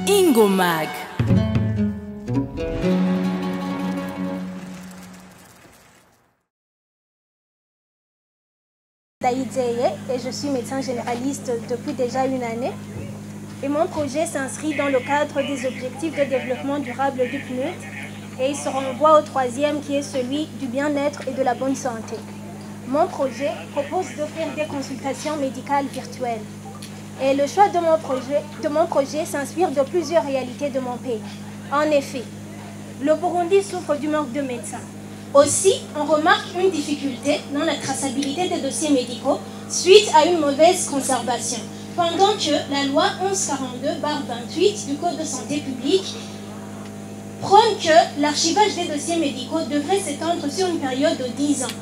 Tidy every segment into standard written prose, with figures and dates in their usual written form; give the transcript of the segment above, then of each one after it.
Ingomag. Daïdzeye et je suis médecin généraliste depuis déjà une année. Et mon projet s'inscrit dans le cadre des objectifs de développement durable du PNUD et il se renvoie au troisième qui est celui du bien-être et de la bonne santé. Mon projet propose d'offrir des consultations médicales virtuelles. Et le choix de mon projet s'inspire de plusieurs réalités de mon pays. En effet, le Burundi souffre du manque de médecins. Aussi, on remarque une difficulté dans la traçabilité des dossiers médicaux suite à une mauvaise conservation. Pendant que la loi 1142/28 du Code de santé publique prône que l'archivage des dossiers médicaux devrait s'étendre sur une période de 10 ans.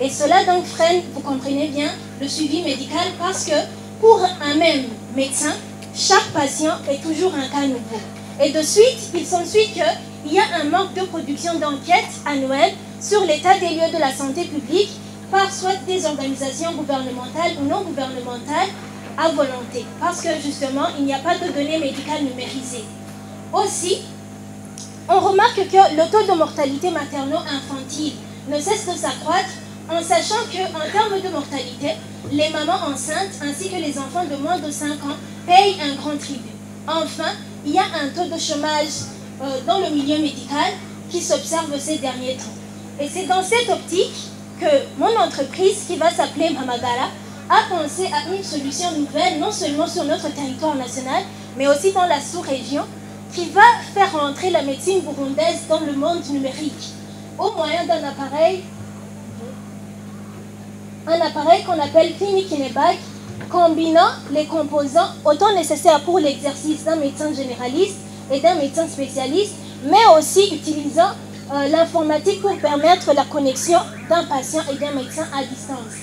Et cela donc freine, vous comprenez bien, le suivi médical parce que pour un même médecin, chaque patient est toujours un cas nouveau. Et de suite, il s'ensuit qu'il y a un manque de production d'enquêtes annuelles sur l'état des lieux de la santé publique par soit des organisations gouvernementales ou non gouvernementales à volonté, parce que justement, il n'y a pas de données médicales numérisées. Aussi, on remarque que le taux de mortalité materno-infantile ne cesse de s'accroître en sachant qu'en termes de mortalité, les mamans enceintes ainsi que les enfants de moins de 5 ans payent un grand tribut. Enfin, il y a un taux de chômage dans le milieu médical qui s'observe ces derniers temps. Et c'est dans cette optique que mon entreprise, qui va s'appeler Mamagara, a pensé à une solution nouvelle, non seulement sur notre territoire national, mais aussi dans la sous-région, qui va faire entrer la médecine burundaise dans le monde numérique, au moyen d'un appareil qu'on appelle Clinique Inebag, combinant les composants autant nécessaires pour l'exercice d'un médecin généraliste et d'un médecin spécialiste, mais aussi utilisant l'informatique pour permettre la connexion d'un patient et d'un médecin à distance.